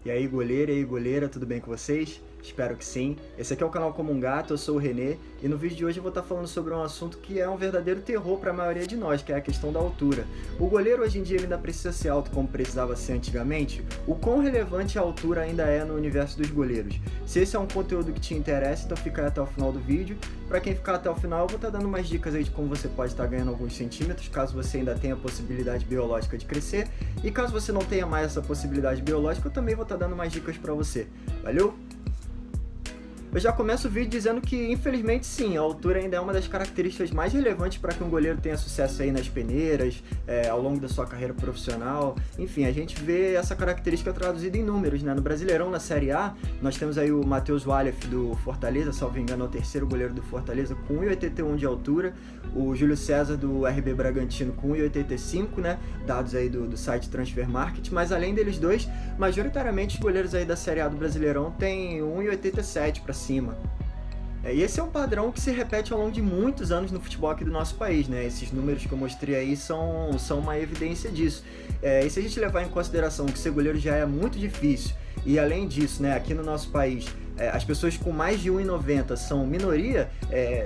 E aí, goleiro, e aí, goleira, tudo bem com vocês? Espero que sim. Esse aqui é o canal Como um Gato, eu sou o Renê, e no vídeo de hoje eu vou estar falando sobre um assunto que é um verdadeiro terror para a maioria de nós, que é a questão da altura. O goleiro hoje em dia ele ainda precisa ser alto como precisava ser antigamente? O quão relevante a altura ainda é no universo dos goleiros? Se esse é um conteúdo que te interessa, então fica aí até o final do vídeo. Para quem ficar até o final, eu vou estar dando umas dicas aí de como você pode estar ganhando alguns centímetros, caso você ainda tenha a possibilidade biológica de crescer. E caso você não tenha mais essa possibilidade biológica, eu também vou estar dando mais dicas para você. Valeu? Eu já começo o vídeo dizendo que, infelizmente, sim, a altura ainda é uma das características mais relevantes para que um goleiro tenha sucesso aí nas peneiras, ao longo da sua carreira profissional. Enfim, a gente vê essa característica traduzida em números, né? No Brasileirão, na Série A, nós temos aí o Matheus Wallef do Fortaleza, salvo engano, é o terceiro goleiro do Fortaleza, com 1,81 de altura. O Júlio César do RB Bragantino com 1,85, né? Dados aí do site Transfer Market. Mas além deles dois, majoritariamente os goleiros aí da Série A do Brasileirão têm 1,87 para cima. E esse é um padrão que se repete ao longo de muitos anos no futebol aqui do nosso país, né? Esses números que eu mostrei aí são uma evidência disso. E se a gente levar em consideração que ser goleiro já é muito difícil, e além disso, né, aqui no nosso país, as pessoas com mais de 1,90 são minoria,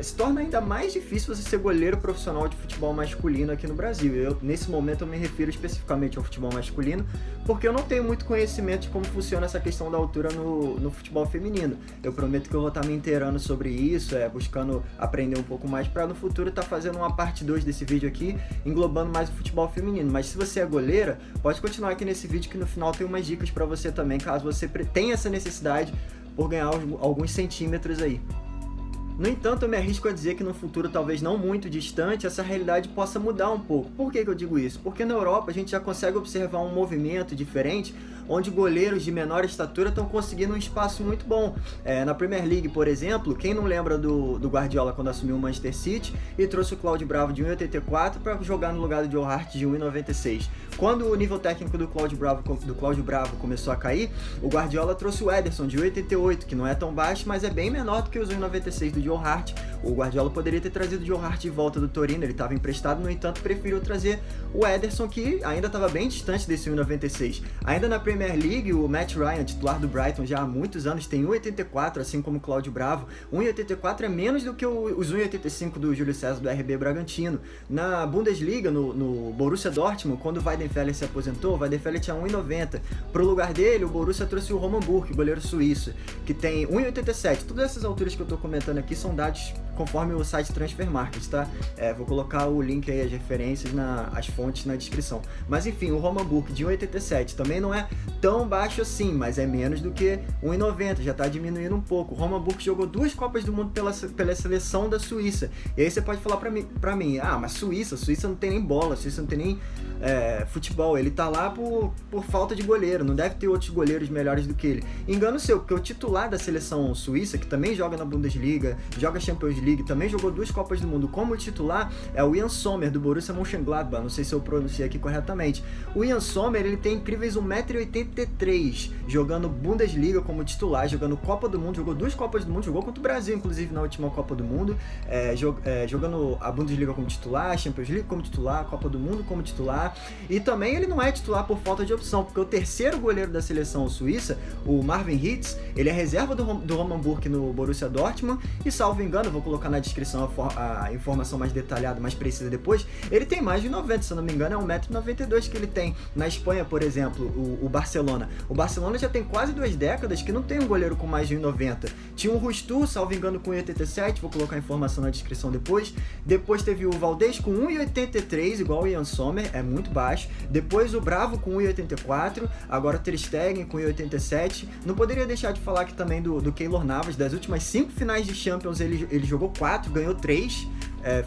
se torna ainda mais difícil você ser goleiro profissional de futebol masculino aqui no Brasil. Nesse momento eu me refiro especificamente ao futebol masculino, porque eu não tenho muito conhecimento de como funciona essa questão da altura no futebol feminino. Eu prometo que eu vou estar me inteirando sobre isso, buscando aprender um pouco mais para no futuro estar fazendo uma parte 2 desse vídeo aqui, englobando mais o futebol feminino. Mas se você é goleira, pode continuar aqui nesse vídeo que no final tem umas dicas para você também, caso você tenha essa necessidade por ganhar alguns centímetros aí. No entanto, eu me arrisco a dizer que no futuro, talvez não muito distante, essa realidade possa mudar um pouco. Por que eu digo isso? Porque na Europa a gente já consegue observar um movimento diferente, onde goleiros de menor estatura estão conseguindo um espaço muito bom. Na Premier League, por exemplo, quem não lembra do Guardiola quando assumiu o Manchester City e trouxe o Claudio Bravo de 1,84 para jogar no lugar do Joe Hart de 1,96. Quando o nível técnico do Claudio Bravo começou a cair, o Guardiola trouxe o Ederson de 1,88, que não é tão baixo, mas é bem menor do que os 1,96 do Joe Hart. O Guardiola poderia ter trazido o Joe Hart de volta do Torino, ele estava emprestado, no entanto preferiu trazer o Ederson, que ainda estava bem distante desse 1,96. Ainda na Premier League, o Matt Ryan, titular do Brighton já há muitos anos, tem 1,84, assim como o Claudio Bravo. 1,84 é menos do que os 1,85 do Júlio César do RB Bragantino. Na Bundesliga, no Borussia Dortmund, quando o Weidenfeller se aposentou, o Weidenfeller tinha 1,90. Pro lugar dele, o Borussia trouxe o Roman Burke, goleiro suíço, que tem 1,87. Todas essas alturas que eu tô comentando aqui são dados conforme o site Transfer Market, tá? Vou colocar o link aí, as referências, as fontes na descrição. Mas enfim, o Roman Burke de 1,87 também não é tão baixo assim, mas é menos do que 1,90, já tá diminuindo um pouco. O Roman Burke jogou 2 Copas do Mundo pela seleção da Suíça. E aí você pode falar pra mim, mas Suíça não tem nem bola, Suíça não tem nem futebol, ele tá lá por falta de goleiro, não deve ter outros goleiros melhores do que ele. Engano seu, porque o titular da seleção suíça, que também joga na Bundesliga, joga Champions League, também jogou 2 Copas do Mundo como titular, é o Jan Sommer, do Borussia Mönchengladbach, não sei se eu pronunciei aqui corretamente. O Jan Sommer, ele tem incríveis 1,83 m, jogando Bundesliga como titular, jogando Copa do Mundo, jogou 2 Copas do Mundo, jogou contra o Brasil, inclusive, na última Copa do Mundo, jogando a Bundesliga como titular, Champions League como titular, Copa do Mundo como titular, e também ele não é titular por falta de opção, porque o terceiro goleiro da seleção suíça, o Marvin Hitz, ele é reserva do Roman Burke no Borussia Dortmund, e salvo engano, vou colocar na descrição a informação mais detalhada, mais precisa depois, ele tem mais de 90, se eu não me engano é 1,92 m que ele tem. Na Espanha, por exemplo, o Barcelona. O Barcelona já tem quase 2 décadas que não tem um goleiro com mais de 1,90. Tinha o Rustu, salvo engano, com 1,87, vou colocar a informação na descrição depois. Depois teve o Valdez com 1,83, igual o Jan Sommer, é muito baixo. Depois o Bravo com 1,84, agora o Ter Stegen com 1,87. Não poderia deixar de falar aqui também do Keylor Navas, das últimas 5 finais de Champions ele jogou 4, ganhou 3.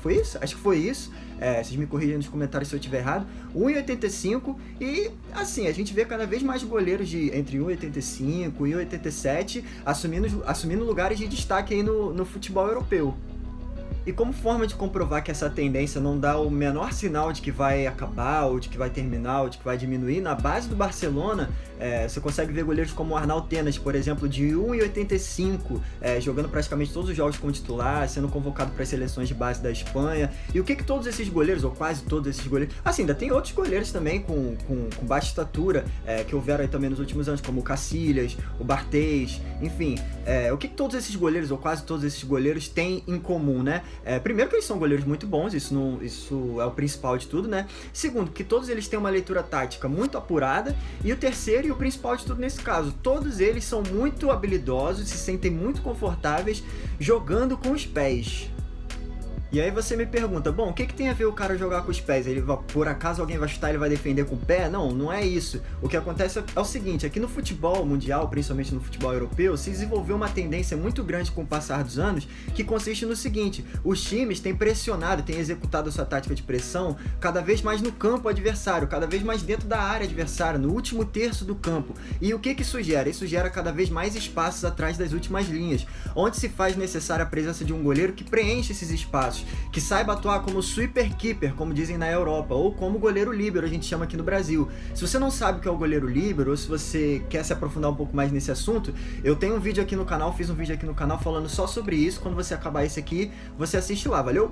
Foi isso? Acho que foi isso. Vocês me corrigem nos comentários se eu estiver errado. 1,85 e assim, a gente vê cada vez mais goleiros entre 1,85 e 1,87 assumindo lugares de destaque aí no futebol europeu. E como forma de comprovar que essa tendência não dá o menor sinal de que vai acabar, ou de que vai terminar, ou de que vai diminuir, na base do Barcelona, você consegue ver goleiros como o Arnau Tenas, por exemplo, de 1,85, jogando praticamente todos os jogos como titular, sendo convocado para as seleções de base da Espanha. E o que todos esses goleiros, ou quase todos esses goleiros... Assim, ainda tem outros goleiros também com baixa estatura, que houveram aí também nos últimos anos, como o Cacilhas, o Barthez, enfim. O que todos esses goleiros, ou quase todos esses goleiros, têm em comum, né? Primeiro que eles são goleiros muito bons, isso é o principal de tudo, né? Segundo, que todos eles têm uma leitura tática muito apurada. E o terceiro e o principal de tudo nesse caso, todos eles são muito habilidosos, se sentem muito confortáveis jogando com os pés. E aí você me pergunta, bom, o que tem a ver o cara jogar com os pés? Por acaso alguém vai chutar e ele vai defender com o pé? Não, não é isso. O que acontece é o seguinte, aqui no futebol mundial, principalmente no futebol europeu, se desenvolveu uma tendência muito grande com o passar dos anos, que consiste no seguinte, os times têm pressionado, têm executado a sua tática de pressão cada vez mais no campo adversário, cada vez mais dentro da área adversária, no último terço do campo. E o que isso gera? Isso gera cada vez mais espaços atrás das últimas linhas, onde se faz necessária a presença de um goleiro que preenche esses espaços, que saiba atuar como sweeper keeper, como dizem na Europa, ou como goleiro líbero, a gente chama aqui no Brasil. Se você não sabe o que é o goleiro líbero, ou se você quer se aprofundar um pouco mais nesse assunto, eu tenho um vídeo aqui no canal, fiz um vídeo aqui no canal falando só sobre isso. Quando você acabar esse aqui, você assiste lá, valeu?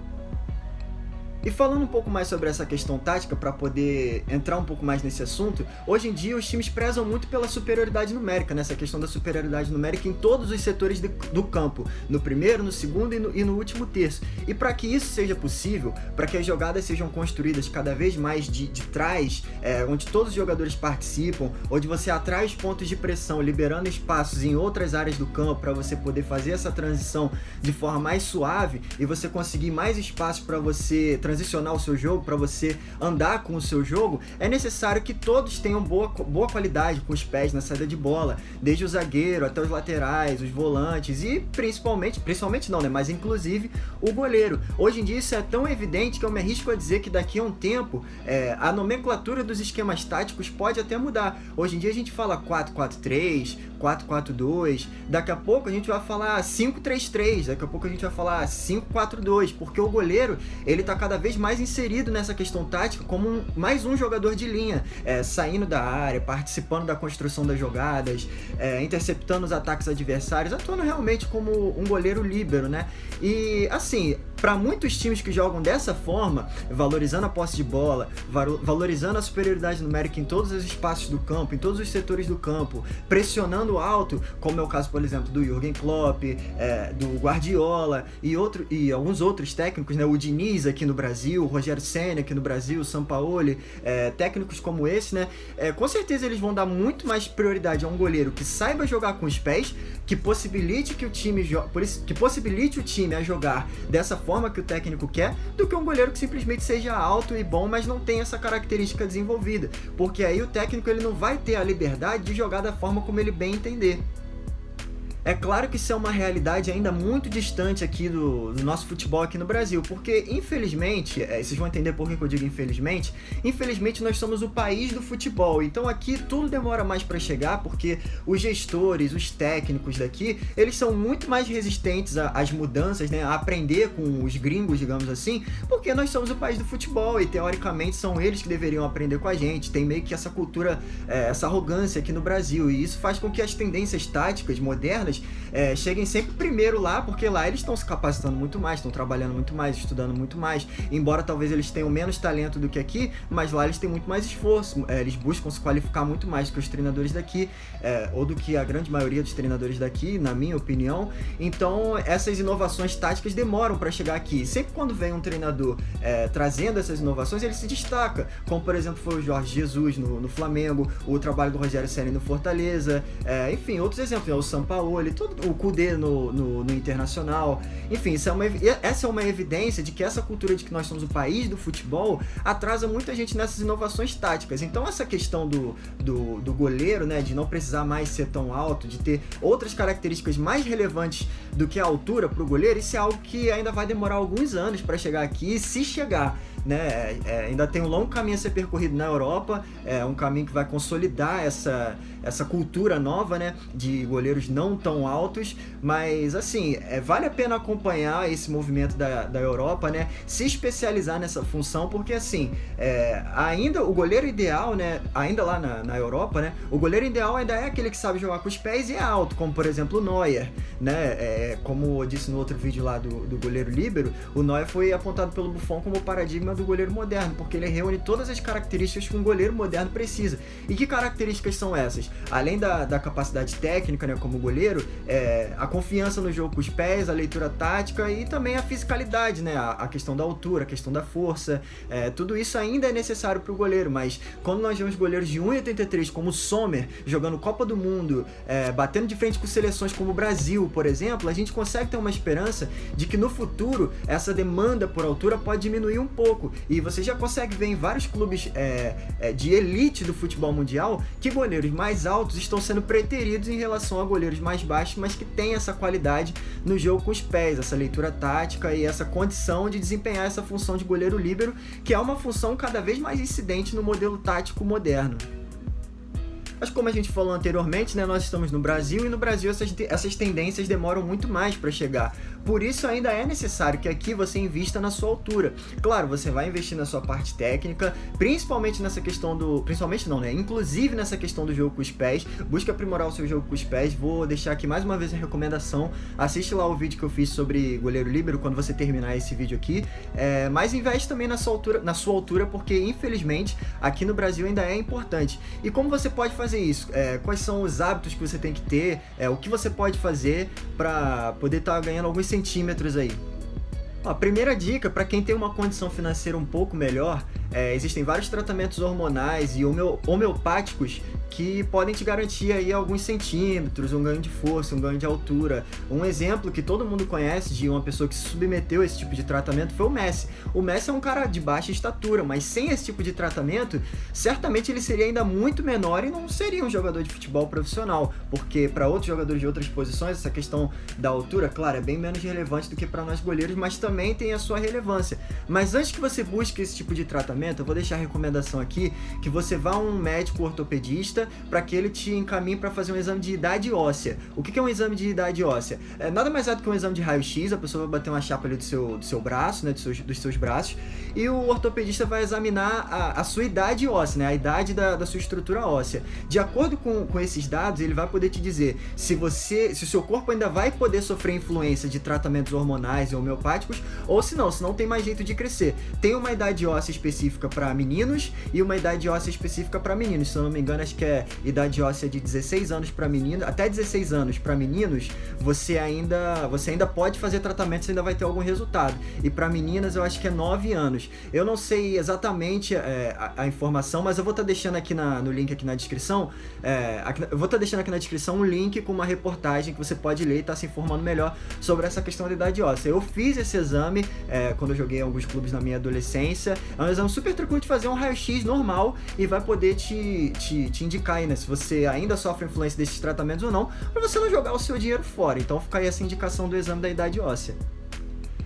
E falando um pouco mais sobre essa questão tática, para poder entrar um pouco mais nesse assunto, hoje em dia os times prezam muito pela superioridade numérica, nessa questão da superioridade numérica em todos os setores do campo, no primeiro, no segundo e no último terço. E para que isso seja possível, para que as jogadas sejam construídas cada vez mais de trás, onde todos os jogadores participam, onde você atrai os pontos de pressão, liberando espaços em outras áreas do campo para você poder fazer essa transição de forma mais suave e você conseguir mais espaços para você transicionar o seu jogo, para você andar com o seu jogo, é necessário que todos tenham boa qualidade com os pés na saída de bola, desde o zagueiro até os laterais, os volantes e principalmente não, né, mas inclusive o goleiro. Hoje em dia isso é tão evidente que eu me arrisco a dizer que daqui a um tempo a nomenclatura dos esquemas táticos pode até mudar. Hoje em dia a gente fala 4-4-3, 4-4-2, daqui a pouco a gente vai falar 5-3-3, daqui a pouco a gente vai falar 5-4-2, porque o goleiro, ele tá cada vez mais inserido nessa questão tática como mais um jogador de linha, saindo da área, participando da construção das jogadas, interceptando os ataques adversários, atuando realmente como um goleiro líbero, né? E assim, para muitos times que jogam dessa forma, valorizando a posse de bola, valorizando a superioridade numérica em todos os espaços do campo, em todos os setores do campo, pressionando alto, como é o caso, por exemplo, do Jürgen Klopp, do Guardiola e alguns outros técnicos, né? O Diniz aqui no Brasil, o Rogério Ceni aqui no Brasil, o Sampaoli, técnicos como esse, né? Com certeza eles vão dar muito mais prioridade a um goleiro que saiba jogar com os pés, que possibilite o time a jogar dessa forma que o técnico quer, do que um goleiro que simplesmente seja alto e bom, mas não tem essa característica desenvolvida, porque aí o técnico ele não vai ter a liberdade de jogar da forma como ele bem entender. É claro que isso é uma realidade ainda muito distante aqui do nosso futebol aqui no Brasil, porque infelizmente, vocês vão entender por que eu digo infelizmente nós somos o país do futebol, então aqui tudo demora mais para chegar, porque os gestores, os técnicos daqui, eles são muito mais resistentes às mudanças, né, a aprender com os gringos, digamos assim, porque nós somos o país do futebol e teoricamente são eles que deveriam aprender com a gente, tem meio que essa cultura, essa arrogância aqui no Brasil, e isso faz com que as tendências táticas modernas cheguem sempre primeiro lá, porque lá eles estão se capacitando muito mais, estão trabalhando muito mais, estudando muito mais, embora talvez eles tenham menos talento do que aqui, mas lá eles têm muito mais esforço, eles buscam se qualificar muito mais que os treinadores daqui, ou do que a grande maioria dos treinadores daqui, na minha opinião. Então essas inovações táticas demoram para chegar aqui, sempre quando vem um treinador trazendo essas inovações, ele se destaca, como por exemplo foi o Jorge Jesus no Flamengo, o trabalho do Rogério Ceni no Fortaleza, enfim, outros exemplos, o Sampaoli, o Kudê no Internacional, enfim, essa é uma evidência de que essa cultura de que nós somos o país do futebol atrasa muita gente nessas inovações táticas. Então essa questão do goleiro, né, de não precisar mais ser tão alto, de ter outras características mais relevantes do que a altura para o goleiro, isso é algo que ainda vai demorar alguns anos para chegar aqui, se chegar. né? Ainda tem um longo caminho a ser percorrido na Europa, um caminho que vai consolidar essa cultura nova, né, de goleiros não tão altos, mas assim, vale a pena acompanhar esse movimento da Europa, né, se especializar nessa função, porque assim, ainda o goleiro ideal, né, ainda lá na Europa, né, o goleiro ideal ainda é aquele que sabe jogar com os pés e é alto, como por exemplo o Neuer, né, como eu disse no outro vídeo lá do goleiro líbero, o Neuer foi apontado pelo Buffon como o paradigma do goleiro moderno, porque ele reúne todas as características que um goleiro moderno precisa. E que características são essas? Além da capacidade técnica, né, como goleiro, a confiança no jogo com os pés, a leitura tática e também a fisicalidade, né, a questão da altura, a questão da força, tudo isso ainda é necessário para o goleiro, mas quando nós vemos goleiros de 1,83 como o Sommer, jogando Copa do Mundo, batendo de frente com seleções como o Brasil, por exemplo, a gente consegue ter uma esperança de que no futuro essa demanda por altura pode diminuir um pouco, e você já consegue ver em vários clubes de elite do futebol mundial que goleiros mais altos estão sendo preteridos em relação a goleiros mais baixos, mas que têm essa qualidade no jogo com os pés, essa leitura tática e essa condição de desempenhar essa função de goleiro líbero, que é uma função cada vez mais incidente no modelo tático moderno. Mas como a gente falou anteriormente, né, nós estamos no Brasil, e no Brasil essas tendências demoram muito mais para chegar. Por isso ainda é necessário que aqui você invista na sua altura. Claro, você vai investir na sua parte técnica, principalmente nessa questão inclusive nessa questão do jogo com os pés. Busque aprimorar o seu jogo com os pés. Vou deixar aqui mais uma vez a recomendação. Assiste lá o vídeo que eu fiz sobre goleiro líbero quando você terminar esse vídeo aqui. Mas investe também na sua altura, porque infelizmente aqui no Brasil ainda é importante. E como você pode fazer isso? Quais são os hábitos que você tem que ter? O que você pode fazer para poder estar ganhando alguns centímetros aí? A primeira dica, para quem tem uma condição financeira um pouco melhor, existem vários tratamentos hormonais e homeopáticos que podem te garantir aí alguns centímetros, um ganho de força, um ganho de altura. Um exemplo que todo mundo conhece de uma pessoa que se submeteu a esse tipo de tratamento foi o Messi. O Messi é um cara de baixa estatura, mas sem esse tipo de tratamento, certamente ele seria ainda muito menor e não seria um jogador de futebol profissional, porque para outros jogadores de outras posições, essa questão da altura, claro, é bem menos relevante do que para nós goleiros, mas também tem a sua relevância. Mas antes que você busque esse tipo de tratamento, eu vou deixar a recomendação aqui que você vá a um médico ortopedista para que ele te encaminhe para fazer um exame de idade óssea. O que é um exame de idade óssea? Nada mais é do que um exame de raio-x. A pessoa vai bater uma chapa ali do seu braço, né, dos seus braços, e o ortopedista vai examinar a sua idade óssea, né, a idade da sua estrutura óssea. De acordo com esses dados, ele vai poder te dizer se o seu corpo ainda vai poder sofrer influência de tratamentos hormonais e homeopáticos, ou se não tem mais jeito de crescer. Tem uma idade óssea específica para meninos e uma idade óssea específica para meninos. Se eu não me engano, acho que é idade óssea de 16 anos para meninos, até 16 anos para meninos, você ainda pode fazer tratamento, você ainda vai ter algum resultado. E para meninas, eu acho que é 9 anos. Eu não sei exatamente a informação, mas eu vou estar deixando aqui no link aqui na descrição, eu vou estar deixando aqui na descrição um link com uma reportagem que você pode ler e estar se informando melhor sobre essa questão da idade óssea. Eu fiz esse exame quando eu joguei em alguns clubes na minha adolescência. É um exame super tranquilo de fazer, um raio-x normal, e vai poder te indicar aí, né, se você ainda sofre influência desses tratamentos ou não, para você não jogar o seu dinheiro fora. Então fica aí essa indicação do exame da idade óssea.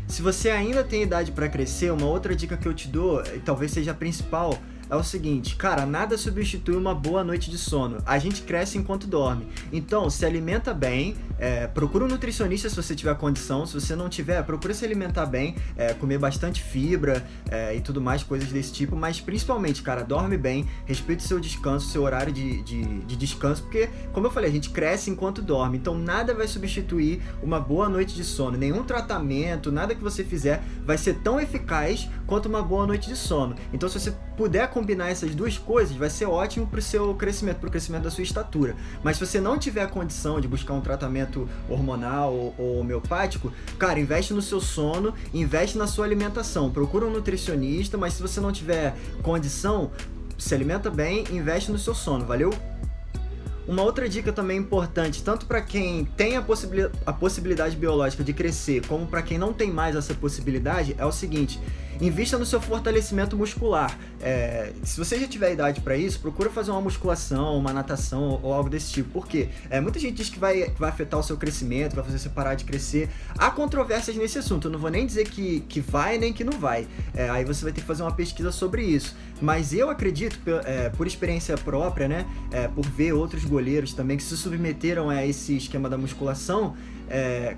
Se você ainda tem idade para crescer, uma outra dica que eu te dou, e talvez seja a principal, é o seguinte, cara, nada substitui uma boa noite de sono. A gente cresce enquanto dorme. Então, se alimenta bem, procura um nutricionista se você tiver condição. Se você não tiver, procura se alimentar bem, comer bastante fibra e tudo mais, coisas desse tipo. Mas principalmente, cara, dorme bem, respeita o seu descanso, seu horário de descanso, porque, como eu falei, a gente cresce enquanto dorme. Então, nada vai substituir uma boa noite de sono. Nenhum tratamento, nada que você fizer vai ser tão eficaz quanto uma boa noite de sono. Então, se você puder combinar essas duas coisas, vai ser ótimo para o seu crescimento, para o crescimento da sua estatura. Mas se você não tiver a condição de buscar um tratamento hormonal ou homeopático, cara, investe no seu sono, investe na sua alimentação, procura um nutricionista, mas se você não tiver condição, se alimenta bem, investe no seu sono, valeu? Uma outra dica também importante, tanto para quem tem a possibilidade biológica de crescer, como para quem não tem mais essa possibilidade, é o seguinte: invista no seu fortalecimento muscular. Se você já tiver idade para isso, procura fazer uma musculação, uma natação ou algo desse tipo. Por quê? Muita gente diz que vai afetar o seu crescimento, vai fazer você parar de crescer. Há controvérsias nesse assunto, eu não vou nem dizer que vai nem que não vai. Aí você vai ter que fazer uma pesquisa sobre isso. Mas eu acredito, por experiência própria, né, por ver outros goleiros também que se submeteram a esse esquema da musculação,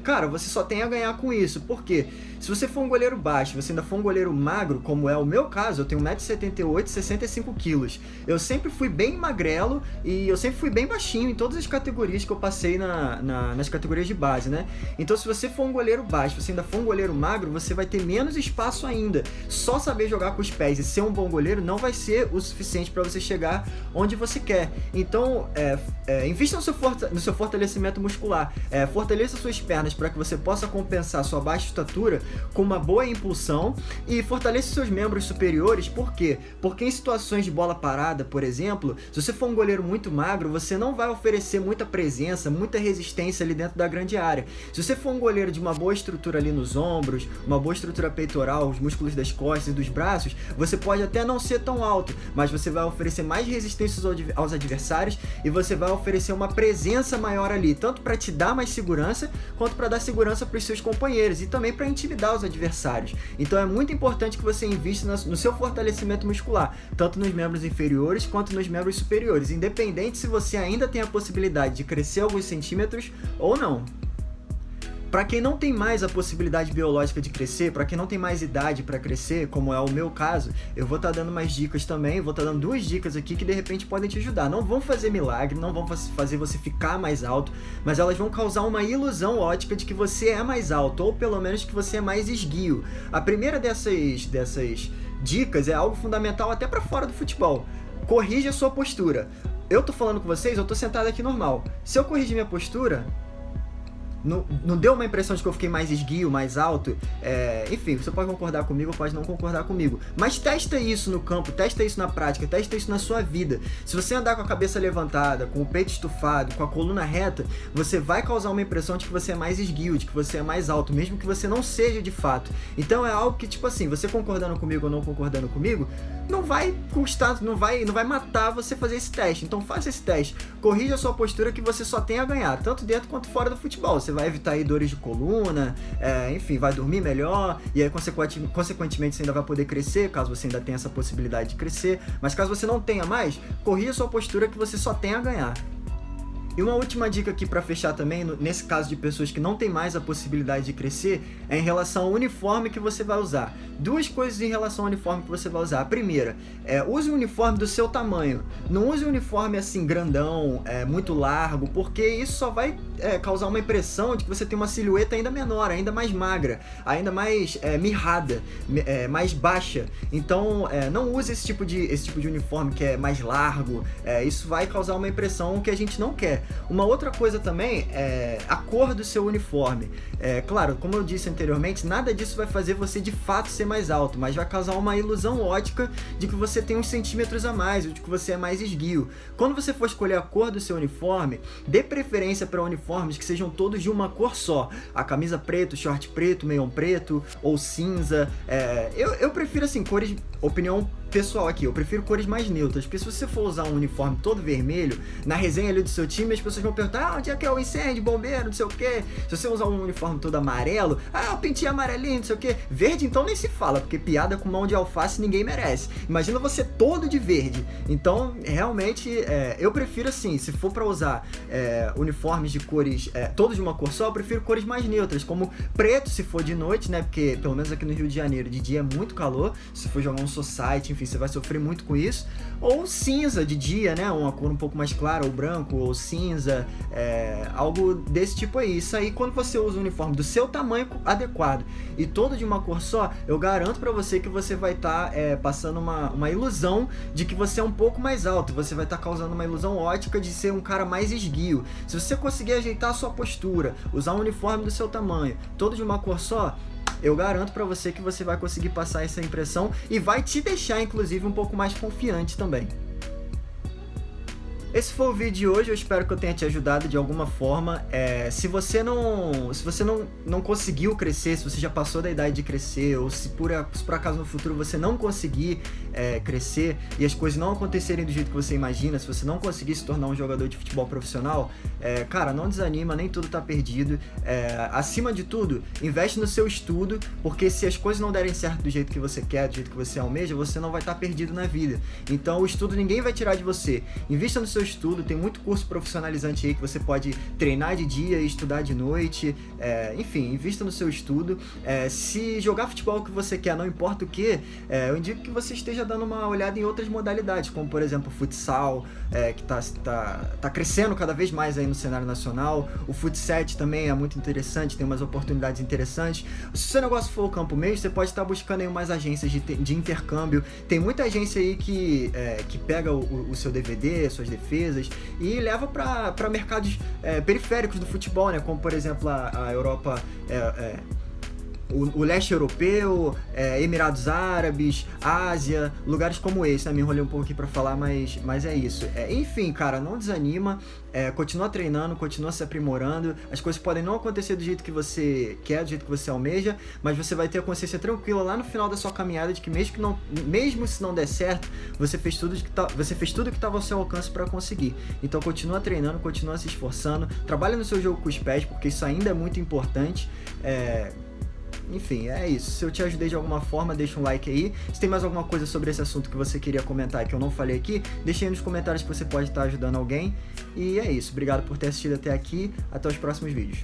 cara, você só tem a ganhar com isso. Por quê? Se você for um goleiro baixo, você ainda for um goleiro magro, como é o meu caso, eu tenho 1,78m, 65kg. Eu sempre fui bem magrelo e eu sempre fui bem baixinho em todas as categorias que eu passei nas categorias de base, né? Então, se você for um goleiro baixo, você ainda for um goleiro magro, você vai ter menos espaço ainda. Só saber jogar com os pés e ser um bom goleiro não vai ser o suficiente para você chegar onde você quer. Então, invista no seu fortalecimento muscular. Fortaleça suas pernas para que você possa compensar sua baixa estatura com uma boa impulsão e fortaleça seus membros superiores. Por quê? Porque em situações de bola parada, por exemplo, se você for um goleiro muito magro, você não vai oferecer muita presença, muita resistência ali dentro da grande área. Se você for um goleiro de uma boa estrutura ali nos ombros, uma boa estrutura peitoral, os músculos das costas e dos braços, você pode até não ser tão alto, mas você vai oferecer mais resistência aos adversários e você vai oferecer uma presença maior ali, tanto para te dar mais segurança, quanto para dar segurança para os seus companheiros e também para intimidar os adversários. Então é muito importante que você invista no seu fortalecimento muscular, tanto nos membros inferiores quanto nos membros superiores, independente se você ainda tem a possibilidade de crescer alguns centímetros ou não. Para quem não tem mais a possibilidade biológica de crescer, para quem não tem mais idade para crescer, como é o meu caso, eu vou estar dando mais dicas também, vou estar dando 2 dicas aqui que de repente podem te ajudar. Não vão fazer milagre, não vão fazer você ficar mais alto, mas elas vão causar uma ilusão ótica de que você é mais alto, ou pelo menos que você é mais esguio. A primeira dessas dicas é algo fundamental até para fora do futebol. Corrija a sua postura. Eu tô falando com vocês, eu tô sentado aqui normal. Se eu corrigir minha postura, não deu uma impressão de que eu fiquei mais esguio, mais alto? Enfim, você pode concordar comigo ou pode não concordar comigo. Mas testa isso no campo, testa isso na prática, testa isso na sua vida. Se você andar com a cabeça levantada, com o peito estufado, com a coluna reta, você vai causar uma impressão de que você é mais esguio, de que você é mais alto, mesmo que você não seja de fato. Então é algo que, tipo assim, você concordando comigo ou não concordando comigo, não vai custar, não vai matar você fazer esse teste. Então faça esse teste, corrija a sua postura que você só tem a ganhar, tanto dentro quanto fora do futebol. Você vai evitar aí dores de coluna, enfim, vai dormir melhor, e aí consequentemente você ainda vai poder crescer, caso você ainda tenha essa possibilidade de crescer. Mas caso você não tenha mais, corrija a sua postura que você só tem a ganhar. E uma última dica aqui para fechar também, nesse caso de pessoas que não tem mais a possibilidade de crescer, é em relação ao uniforme que você vai usar. 2 coisas em relação ao uniforme que você vai usar. A primeira, use o uniforme do seu tamanho. Não use o uniforme assim grandão, muito largo, porque isso só vai causar uma impressão de que você tem uma silhueta ainda menor, ainda mais magra, ainda mais mirrada, mais baixa. Então não use esse tipo de uniforme que é mais largo. Isso vai causar uma impressão que a gente não quer. Uma outra coisa também é a cor do seu uniforme. Claro, como eu disse anteriormente, nada disso vai fazer você de fato ser mais alto, mas vai causar uma ilusão ótica de que você tem uns centímetros a mais, ou de que você é mais esguio. Quando você for escolher a cor do seu uniforme, dê preferência para uniformes que sejam todos de uma cor só. A camisa preto, short preto, meião preto ou cinza. Eu prefiro assim, cores, opinião pessoal aqui, eu prefiro cores mais neutras, porque se você for usar um uniforme todo vermelho, na resenha ali do seu time, as pessoas vão perguntar, onde é que é o incêndio, bombeiro, não sei o que. Se você usar um uniforme todo amarelo, eu pintei amarelinho, não sei o que. Verde então nem se fala, porque piada com mão de alface ninguém merece. Imagina você todo de verde. Então, realmente, eu prefiro assim, se for pra usar uniformes de cores, todos de uma cor só, eu prefiro cores mais neutras, como preto se for de noite, né, porque pelo menos aqui no Rio de Janeiro, de dia é muito calor, se for jogar um society, enfim, você vai sofrer muito com isso. Ou cinza de dia, né? Uma cor um pouco mais clara, ou branco, ou cinza, algo desse tipo aí. Isso aí, quando você usa o uniforme do seu tamanho adequado e todo de uma cor só, eu garanto pra você que você vai estar passando uma ilusão de que você é um pouco mais alto. Você vai estar causando uma ilusão ótica de ser um cara mais esguio. Se você conseguir ajeitar a sua postura, usar um uniforme do seu tamanho, todo de uma cor só, eu garanto pra você que você vai conseguir passar essa impressão e vai te deixar, inclusive, um pouco mais confiante também. Esse foi o vídeo de hoje, eu espero que eu tenha te ajudado de alguma forma. Se você não conseguiu crescer, se você já passou da idade de crescer, ou se por acaso no futuro você não conseguir crescer e as coisas não acontecerem do jeito que você imagina, se você não conseguir se tornar um jogador de futebol profissional, cara, não desanima, nem tudo tá perdido. Acima de tudo, investe no seu estudo, porque se as coisas não derem certo do jeito que você quer, do jeito que você almeja, você não vai estar perdido na vida. Então o estudo ninguém vai tirar de você. Invista no seu estudo, tem muito curso profissionalizante aí que você pode treinar de dia e estudar de noite, enfim, invista no seu estudo. Se jogar futebol o que você quer, não importa o que, eu indico que você esteja dando uma olhada em outras modalidades, como por exemplo o futsal, que tá crescendo cada vez mais aí no cenário nacional. O futsal também é muito interessante, tem umas oportunidades interessantes. Se o seu negócio for o campo mesmo, você pode estar buscando aí umas agências de intercâmbio. Tem muita agência aí que pega o seu DVD, suas defesas, e leva para mercados periféricos do futebol, né? Como por exemplo a Europa, o leste europeu, Emirados Árabes, Ásia, lugares como esse, né? Me enrolei um pouco aqui pra falar, mas é isso. Enfim, cara, não desanima, continua treinando, continua se aprimorando. As coisas podem não acontecer do jeito que você quer, do jeito que você almeja, mas você vai ter a consciência tranquila lá no final da sua caminhada de que mesmo se não der certo, você fez tudo que estava ao seu alcance para conseguir. Então continua treinando, continua se esforçando, trabalha no seu jogo com os pés, porque isso ainda é muito importante. Enfim, é isso. Se eu te ajudei de alguma forma, deixa um like aí. Se tem mais alguma coisa sobre esse assunto que você queria comentar que eu não falei aqui, deixa aí nos comentários que você pode estar ajudando alguém. E é isso. Obrigado por ter assistido até aqui. Até os próximos vídeos.